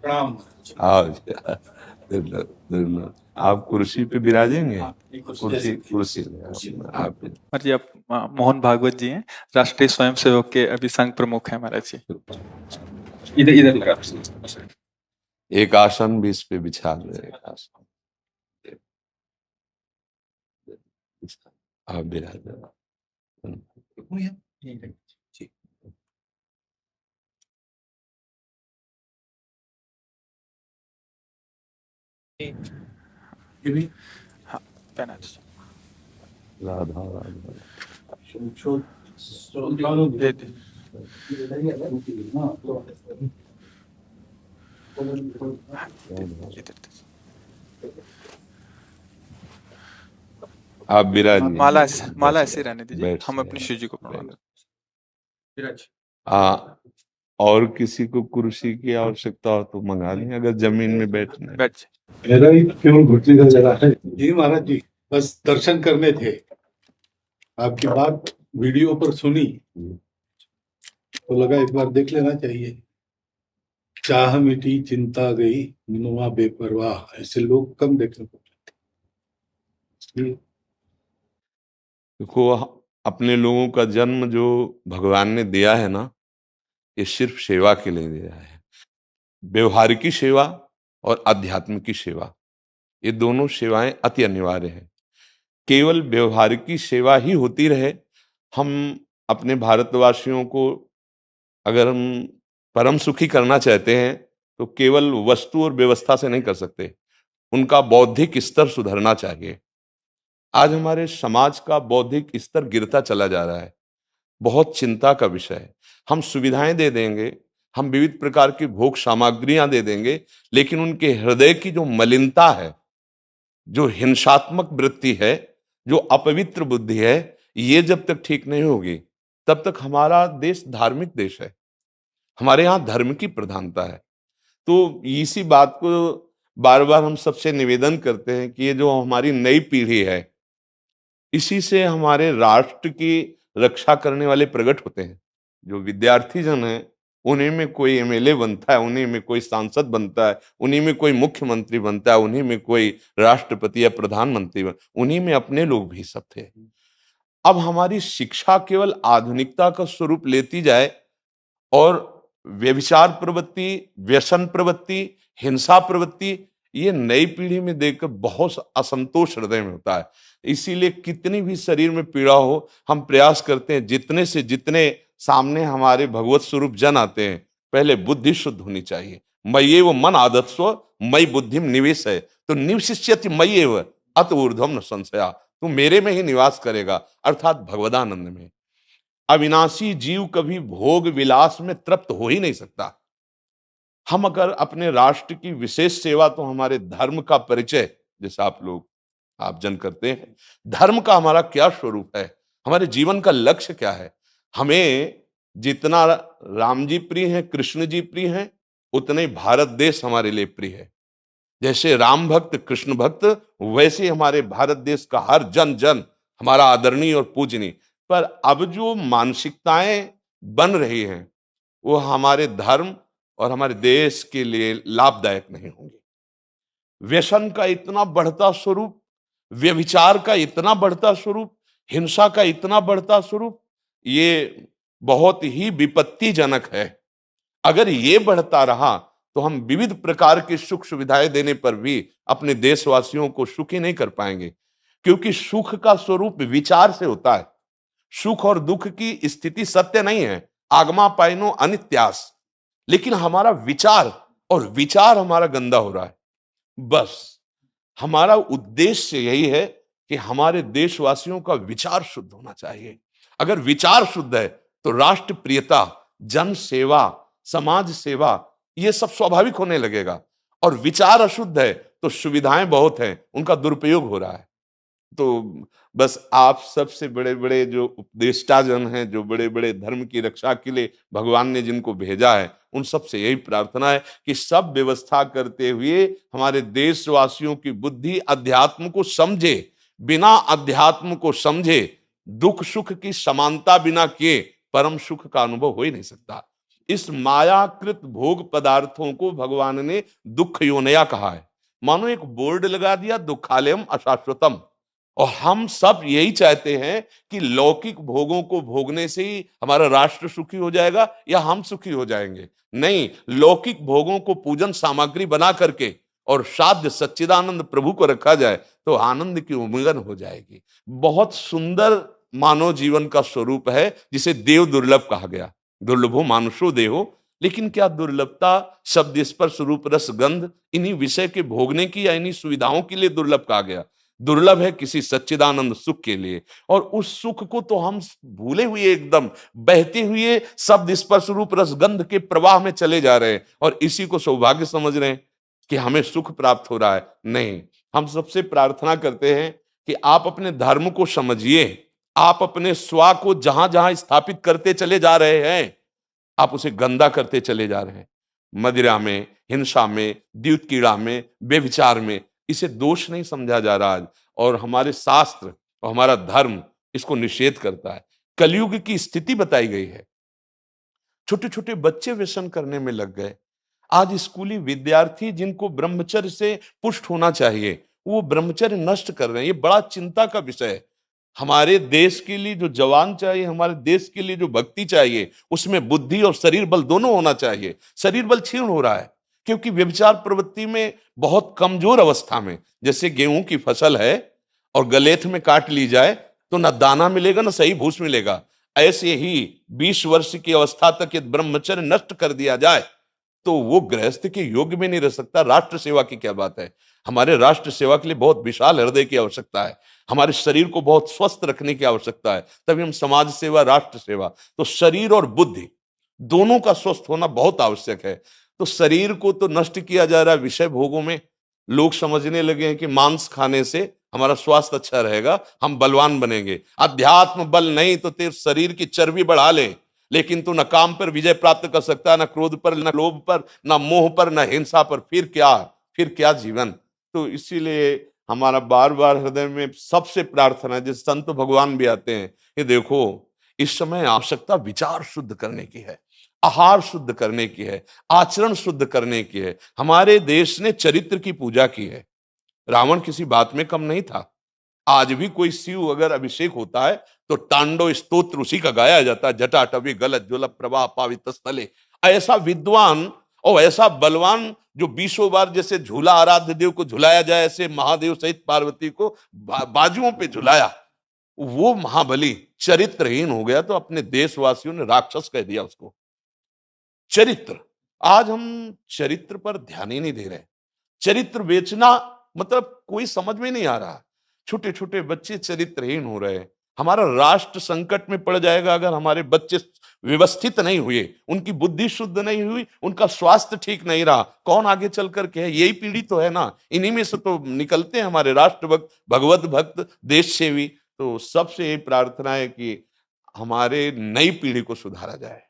प्रणाम। हाँ, आप कुर्सी पे विराजेंगे। कुर्सी कुर्सी आप महाराज जी, आप मोहन भागवत जी हैं, राष्ट्रीय स्वयंसेवक के अभी संघ प्रमुख हैं महाराज जी। इधर इधर लगा। एक आसन भी इस पे बिछा दे। एक आसन आप विराज। हाँ, पहना दीजिए। राधा राधा दे दे। इधर दीजिए। आप विराजिए। माला ऐसे रहने दीजिए, बैठ हम जाइए। अपनी शिव जी को प्रणाम करें। हाँ, और किसी को कुर्सी की आवश्यकता हो तो मंगा लें, अगर जमीन में बैठना है। बैठ जाइए। मेरा ही केवल घुटने का जगह है जी महाराज जी, बस दर्शन करने थे। आपकी बात वीडियो पर सुनी तो लगा एक बार देख लेना चाहिए। चाह मिटी चिंता गई मनुआ बेपरवाह, ऐसे लोग कम देखने को मिलते। देखो, अपने लोगों का जन्म जो भगवान ने दिया है ना, ये सिर्फ सेवा के लिए दिया है। व्यवहारिकी सेवा और आध्यात्मिक सेवा, ये दोनों सेवाएं अति अनिवार्य है। केवल व्यवहारिकी सेवा ही होती रहे, हम अपने भारतवासियों को अगर हम परम सुखी करना चाहते हैं तो केवल वस्तु और व्यवस्था से नहीं कर सकते, उनका बौद्धिक स्तर सुधरना चाहिए। आज हमारे समाज का बौद्धिक स्तर गिरता चला जा रहा है, बहुत चिंता का विषय है। हम सुविधाएं दे देंगे, हम विविध प्रकार की भोग सामग्रियां दे देंगे, लेकिन उनके हृदय की जो मलिनता है, जो हिंसात्मक वृत्ति है, जो अपवित्र बुद्धि है, ये जब तक ठीक नहीं होगी तब तक हमारा देश धार्मिक देश है, हमारे यहाँ धर्म की प्रधानता है। तो इसी बात को बार बार हम सबसे निवेदन करते हैं कि ये जो हमारी नई पीढ़ी है, इसी से हमारे राष्ट्र की रक्षा करने वाले प्रकट होते हैं। जो विद्यार्थी जन है, उन्हीं में कोई एमएलए बनता है, उन्हीं में कोई सांसद बनता है, उन्हीं में कोई मुख्यमंत्री बनता है, उन्हीं में कोई राष्ट्रपति या प्रधानमंत्री उन्हीं में अपने लोग भी सब थे। अब हमारी शिक्षा केवल आधुनिकता का स्वरूप लेती जाए और व्यभिचार प्रवृत्ति, व्यसन प्रवृत्ति, हिंसा प्रवृत्ति, ये नई पीढ़ी में देखकर बहुत असंतोष हृदय में होता है। इसीलिए कितनी भी शरीर में पीड़ा हो, हम प्रयास करते हैं जितने से जितने सामने हमारे भगवत स्वरूप जन आते हैं, पहले बुद्धि शुद्ध होनी चाहिए। मय्येव मन आदत्स्व मयि बुद्धिम निवेश है, तो निवशिष्यति मय्येव अत ऊर्ध्वम न संशया, तू मेरे में ही निवास करेगा, अर्थात भगवदानंद में। अविनाशी जीव कभी भोग विलास में तृप्त हो ही नहीं सकता। हम अगर अपने राष्ट्र की विशेष सेवा, तो हमारे धर्म का परिचय, जैसे आप जन करते हैं, धर्म का हमारा क्या स्वरूप है, हमारे जीवन का लक्ष्य क्या है। हमें जितना राम जी प्रिय हैं, कृष्ण जी प्रिय हैं, उतने ही भारत देश हमारे लिए प्रिय है। जैसे राम भक्त कृष्ण भक्त, वैसे हमारे भारत देश का हर जन जन हमारा आदरणीय और पूजनीय। पर अब जो मानसिकताएं बन रही हैं, वो हमारे धर्म और हमारे देश के लिए लाभदायक नहीं होंगे। व्यसन का इतना बढ़ता स्वरूप, व्यभिचार का इतना बढ़ता स्वरूप, हिंसा का इतना बढ़ता स्वरूप, ये बहुत ही विपत्तिजनक है। अगर ये बढ़ता रहा तो हम विविध प्रकार की सुख सुविधाएं देने पर भी अपने देशवासियों को सुखी नहीं कर पाएंगे, क्योंकि सुख का स्वरूप विचार से होता है। सुख और दुख की स्थिति सत्य नहीं है, आगमा पाइनो अनित्यास, लेकिन हमारा विचार, और विचार हमारा गंदा हो रहा है। बस हमारा उद्देश्य यही है कि हमारे देशवासियों का विचार शुद्ध होना चाहिए। अगर विचार शुद्ध है तो राष्ट्र प्रियता, जन सेवा, समाज सेवा, ये सब स्वाभाविक होने लगेगा। और विचार अशुद्ध है तो सुविधाएं बहुत हैं, उनका दुरुपयोग हो रहा है। तो बस आप सबसे बड़े बड़े जो उपदेष्टा जन हैं, जो बड़े बड़े धर्म की रक्षा के लिए भगवान ने जिनको भेजा है, उन सबसे यही प्रार्थना है कि सब व्यवस्था करते हुए हमारे देशवासियों की बुद्धि अध्यात्म को समझे। बिना अध्यात्म को समझे दुख सुख की समानता बिना किए परम सुख का अनुभव हो ही नहीं सकता। इस मायाकृत भोग पदार्थों को भगवान ने दुख योनया कहा है। मानो एक बोर्ड लगा दिया, दुखालयम अशाश्वतम। और हम सब यही चाहते हैं कि लौकिक भोगों को भोगने से ही हमारा राष्ट्र सुखी हो जाएगा या हम सुखी हो जाएंगे। नहीं, लौकिक भोगों को पूजन सामग्री बना करके और साध्य सच्चिदानंद प्रभु को रखा जाए तो आनंद की उमंगन हो जाएगी। बहुत सुंदर मानव जीवन का स्वरूप है, जिसे देव दुर्लभ कहा गया। दुर्लभो मानुषो देहो। लेकिन क्या दुर्लभता शब्द स्पर्श रूप रस गंध इन्हीं विषय के भोगने की या इन्हीं सुविधाओं के लिए दुर्लभ कहा गया? दुर्लभ है किसी सच्चिदानंद सुख के लिए। और उस सुख को तो हम भूले हुए, एकदम बहते हुए शब्द स्पर्श रूप रस गंध के प्रवाह में चले जा रहे हैं और इसी को सौभाग्य समझ रहे हैं कि हमें सुख प्राप्त हो रहा है। नहीं, हम सबसे प्रार्थना करते हैं कि आप अपने धर्म को समझिए। आप अपने स्वा को जहां जहां स्थापित करते चले जा रहे हैं, आप उसे गंदा करते चले जा रहे हैं। मदिरा में, हिंसा में, द्यूत कीड़ा में, बेविचार में, इसे दोष नहीं समझा जा रहा आज। और हमारे शास्त्र और हमारा धर्म इसको निषेध करता है। कलयुग की स्थिति बताई गई है। छोटे छोटे बच्चे व्यसन करने में लग गए। आज स्कूली विद्यार्थी जिनको ब्रह्मचर्य से पुष्ट होना चाहिए, वो ब्रह्मचर्य नष्ट कर रहे हैं। ये बड़ा चिंता का विषय है। हमारे देश के लिए जो जवान चाहिए, हमारे देश के लिए जो भक्ति चाहिए, उसमें बुद्धि और शरीर बल दोनों होना चाहिए। शरीर बल क्षीण हो रहा है क्योंकि व्यभिचार प्रवृत्ति में बहुत कमजोर अवस्था में, जैसे गेहूं की फसल है और गलेथ में काट ली जाए तो ना दाना मिलेगा ना सही भूस मिलेगा। ऐसे ही 20 वर्ष की अवस्था तक यदि ब्रह्मचर्य नष्ट कर दिया जाए तो वो गृहस्थ के योग्य में नहीं रह सकता। राष्ट्र सेवा की क्या बात है। हमारे राष्ट्र सेवा के लिए बहुत विशाल हृदय की आवश्यकता है। हमारे शरीर को बहुत स्वस्थ रखने की आवश्यकता है, तभी हम समाज सेवा, राष्ट्र सेवा। तो शरीर और बुद्धि दोनों का स्वस्थ होना बहुत आवश्यक है। तो शरीर को तो नष्ट किया जा रहा है विषय भोगों में। लोग समझने लगे हैं कि मांस खाने से हमारा स्वास्थ्य अच्छा रहेगा, हम बलवान बनेंगे। अध्यात्म बल नहीं तो तेरे शरीर की चर्बी बढ़ा ले, लेकिन तू न काम पर विजय प्राप्त कर सकता, न क्रोध पर, न लोभ पर, न मोह पर, न हिंसा पर। फिर क्या जीवन। तो इसीलिए हमारा बार बार हृदय में सबसे प्रार्थना है, जिस संत भगवान भी आते हैं, ये देखो इस समय आवश्यकता विचार शुद्ध करने की है, आहार शुद्ध करने की है, आचरण शुद्ध करने की है। हमारे देश ने चरित्र की पूजा की है। रावण किसी बात में कम नहीं था। आज भी कोई शिव अगर अभिषेक होता है तो तांडव स्तोत्र उसी का गाया जाता है। जटाटवी गलत ज्वल प्रवाह पावित स्थले। ऐसा विद्वान और ऐसा बलवान जो 20 बार जैसे झूला आराध्य देव को झुलाया जाए, ऐसे महादेव सहित पार्वती को बाजुओं पे झुलाया, वो महाबली चरित्रहीन हो गया तो अपने देशवासियों ने राक्षस कह दिया उसको। चरित्र, आज हम चरित्र पर ध्यान ही नहीं दे रहे। चरित्र बेचना मतलब कोई समझ में नहीं आ रहा। छोटे छोटे बच्चे चरित्रहीन हो रहे हैं। हमारा राष्ट्र संकट में पड़ जाएगा अगर हमारे बच्चे व्यवस्थित नहीं हुए, उनकी बुद्धि शुद्ध नहीं हुई, उनका स्वास्थ्य ठीक नहीं रहा। कौन आगे चल करके है? यही पीढ़ी तो है ना। इन्हीं में से तो निकलते हैं हमारे राष्ट्र भक्त, भगवत भक्त, देश सेवी। तो सबसे यही प्रार्थना है कि हमारे नई पीढ़ी को सुधारा जाए,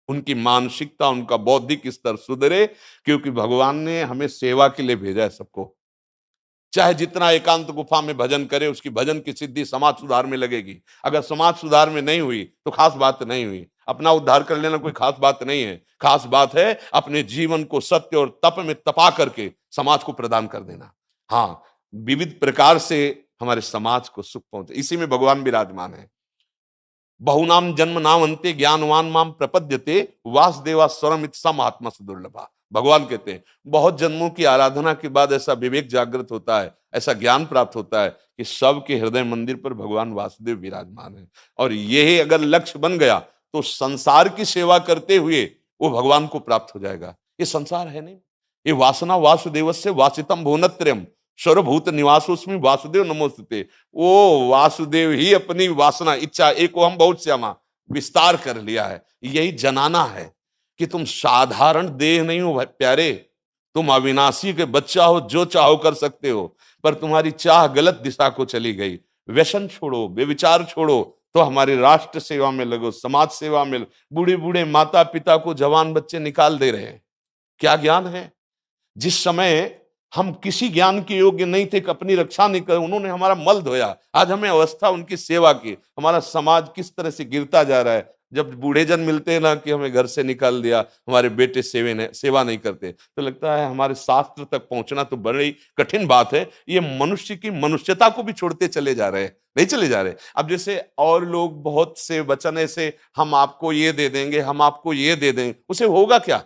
उनकी मानसिकता, उनका बौद्धिक स्तर सुधरे, क्योंकि भगवान ने हमें सेवा के लिए भेजा है सबको। चाहे जितना एकांत गुफा में भजन करे, उसकी भजन की सिद्धि समाज सुधार में लगेगी। अगर समाज सुधार में नहीं हुई तो खास बात नहीं हुई। अपना उद्धार कर लेना कोई खास बात नहीं है। खास बात है अपने जीवन को सत्य और तप में तपा करके समाज को प्रदान कर देना। हाँ, विविध प्रकार से हमारे समाज को सुख पहुंचे, इसी में भगवान विराजमान है। बहुनाम जन्म नाम अंते ज्ञानवान माम प्रपद्यते वासुदेवा स्वरम इत्सम आत्मा दुर्लभा। भगवान कहते हैं बहुत जन्मों की आराधना के बाद ऐसा विवेक जागृत होता है, ऐसा ज्ञान प्राप्त होता है कि सबके हृदय मंदिर पर भगवान वासुदेव विराजमान है। और यही अगर लक्ष्य बन गया तो संसार की सेवा करते हुए वो भगवान को प्राप्त हो जाएगा। ये संसार है नहीं, ये वासना वासुदेवस्य वासितम भुवनत्रयम् सर्वभूत निवासोस्मि वासुदेव नमोस्तुते। वो वासुदेव ही अपनी वासना, इच्छा, एको हम बहुत श्यामा विस्तार कर लिया है। यही जनाना है कि तुम साधारण देह नहीं हो प्यारे, तुम अविनाशी के बच्चा हो, जो चाहो कर सकते हो। पर तुम्हारी चाह गलत दिशा को चली गई। व्यसन छोड़ो, बेविचार छोड़ो, तो हमारे राष्ट्र सेवा में लगो, समाज सेवा में। बूढ़े बूढ़े माता पिता को जवान बच्चे निकाल दे रहे हैं। क्या ज्ञान है? जिस समय हम किसी ज्ञान के योग्य नहीं थे कि अपनी रक्षा नहीं कर, उन्होंने हमारा मल धोया। आज हमें अवस्था उनकी सेवा की। हमारा समाज किस तरह से गिरता जा रहा है। जब बूढ़े जन मिलते हैं ना कि हमें घर से निकाल दिया, हमारे बेटे सेवा नहीं करते, तो लगता है हमारे शास्त्र तक पहुंचना तो बड़ी कठिन बात है। ये मनुष्य की मनुष्यता को भी छोड़ते चले जा रहे हैं, नहीं चले जा रहे। अब जैसे और लोग बहुत से वचन ऐसे, हम आपको ये दे देंगे, हम आपको ये दे देंगे, उसे होगा क्या?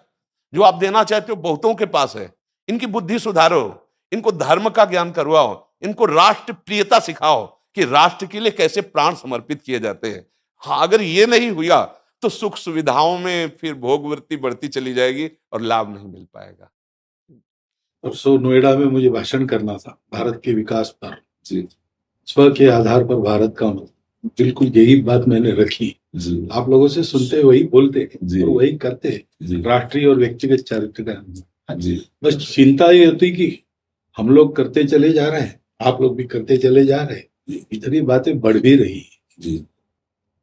जो आप देना चाहते हो बहुतों के पास है। इनकी बुद्धि सुधारो, इनको धर्म का ज्ञान करवाओ, इनको राष्ट्र प्रियता सिखाओ कि राष्ट्र के लिए कैसे प्राण समर्पित किए जाते हैं। हाँ, अगर ये नहीं हुआ तो सुख सुविधाओं में फिर भोगवृत्ति बढ़ती चली जाएगी और लाभ नहीं मिल पाएगा। परसों नोएडा में मुझे भाषण करना था भारत के विकास पर जी, स्व के आधार पर भारत का बिल्कुल यही बात मैंने रखी जी। आप लोगों से सुनते वही बोलते और वही करते राष्ट्रीय और व्यक्तिगत चरित्र का जी। बस चिंता ये होती कि हम लोग करते चले जा रहे हैं, आप लोग भी करते चले जा रहे हैं, इतनी बातें बढ़ भी रही जी।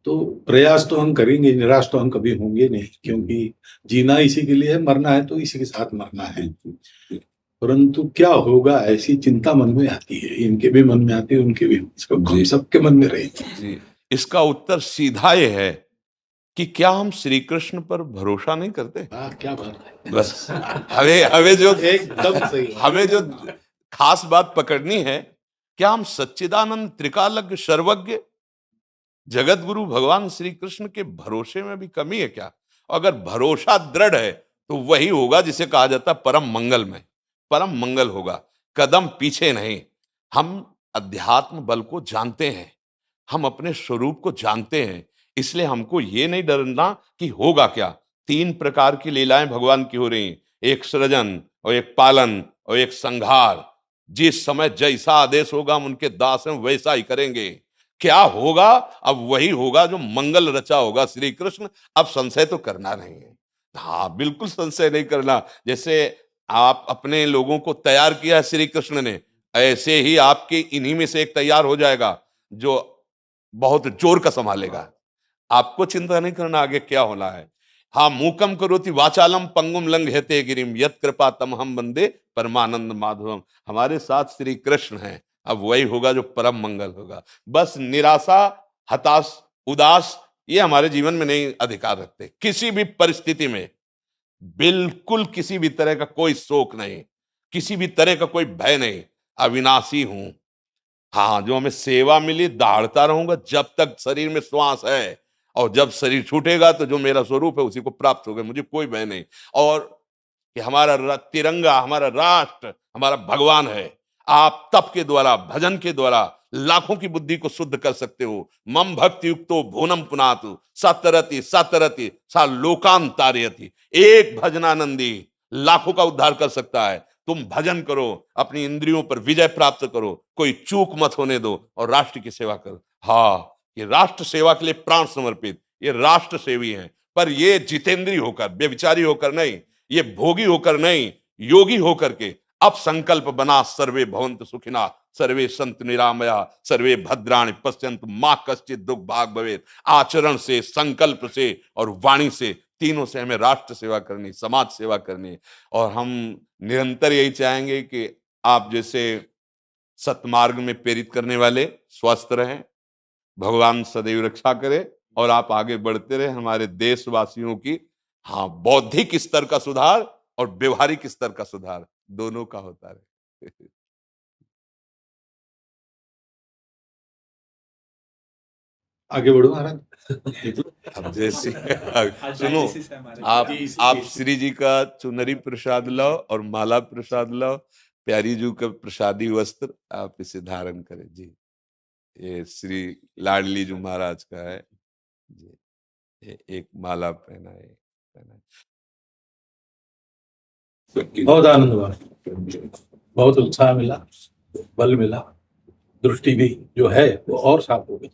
तो प्रयास तो हम करेंगे, निराश तो हम कभी होंगे नहीं, क्योंकि जीना इसी के लिए है, मरना है तो इसी के साथ मरना है। परंतु क्या होगा ऐसी चिंता मन में आती है, इनके भी मन में आती है, उनके भी, सबके मन में रहेगी। इसका उत्तर सीधा ये है कि क्या हम श्री कृष्ण पर भरोसा नहीं करते? क्या बात है, बस हमें जो एकदम सही, हमें जो खास बात पकड़नी है, क्या हम सच्चिदानंद त्रिकालज्ञ सर्वज्ञ जगत गुरु भगवान श्री कृष्ण के भरोसे में भी कमी है क्या? अगर भरोसा दृढ़ है तो वही होगा जिसे कहा जाता है परम मंगल में, परम मंगल होगा, कदम पीछे नहीं। हम अध्यात्म बल को जानते हैं, हम अपने स्वरूप को जानते हैं, इसलिए हमको ये नहीं डरना कि होगा क्या। 3 प्रकार की लीलाएं भगवान की हो रही हैं, एक सृजन और एक पालन और एक संहार। जिस समय जैसा आदेश होगा हम उनके दास हैं, वैसा ही करेंगे। क्या होगा? अब वही होगा जो मंगल रचा होगा श्री कृष्ण। अब संशय तो करना नहीं है, हाँ बिल्कुल संशय नहीं करना। जैसे आप अपने लोगों को तैयार किया है श्री कृष्ण ने, ऐसे ही आपके इन्हीं में से एक तैयार हो जाएगा जो बहुत जोर का संभालेगा। आपको चिंता नहीं करना आगे क्या होना है। हाँ, मूकम करोति वाचालम पंगुम लंघयते गिरिम यत् कृपा तमहम वंदे परमानंद माधवम। हमारे साथ श्री कृष्ण हैं, अब वही होगा जो परम मंगल होगा। बस निराशा, हताश, उदास ये हमारे जीवन में नहीं अधिकार रखते। किसी भी परिस्थिति में बिल्कुल किसी भी तरह का कोई शोक नहीं, किसी भी तरह का कोई भय नहीं। अविनाशी हूं, हाँ जो हमें सेवा मिली दहाड़ता रहूंगा जब तक शरीर में श्वास है, और जब शरीर छूटेगा तो जो मेरा स्वरूप है उसी को प्राप्त होगा, मुझे कोई भय नहीं। और कि हमारा तिरंगा, हमारा राष्ट्र, हमारा भगवान है। आप तप के द्वारा, भजन के द्वारा लाखों की बुद्धि को शुद्ध कर सकते हो। मम भक्ति युक्तो भुवनम पुनातु सतरति सतरति सा लोकांतारयति। एक भजनानंदी लाखों का उद्धार कर सकता है। तुम भजन करो, अपनी इंद्रियों पर विजय प्राप्त करो, कोई चूक मत होने दो और राष्ट्र की सेवा करो। हाँ, ये राष्ट्र सेवा के लिए प्राण समर्पित, ये राष्ट्र सेवी हैं। पर ये जितेंद्रीय होकर, व्यभिचारी होकर नहीं, ये भोगी होकर नहीं, योगी होकर के अब संकल्प बना, सर्वे भवन्तु सुखिना सर्वे सन्तु निरामया सर्वे भद्राणि पश्यन्तु मां कश्चित् दुख भाग भवेत्। आचरण से, संकल्प से और वाणी से, तीनों से हमें राष्ट्र सेवा करनी, समाज सेवा करनी। और हम निरंतर यही चाहेंगे कि आप जैसे सतमार्ग में प्रेरित करने वाले स्वस्थ रहें, भगवान सदैव रक्षा करे और आप आगे बढ़ते रहे। हमारे देशवासियों की हाँ बौद्धिक स्तर का सुधार और व्यवहारिक स्तर का सुधार दोनों का होता रहे। आगे बढ़ो महाराज। अब जैसे सुनो, आप श्री जी का चुनरी प्रसाद लाओ और माला प्रसाद लाओ, प्यारी जी का प्रसादी वस्त्र आप इसे धारण करें जी। ये श्री लाडली जी महाराज का है जी, एक माला पहनाए। बहुत आनंद हुआ, बहुत उत्साह मिला, बल मिला, दृष्टि भी जो है वो और साफ हो गई।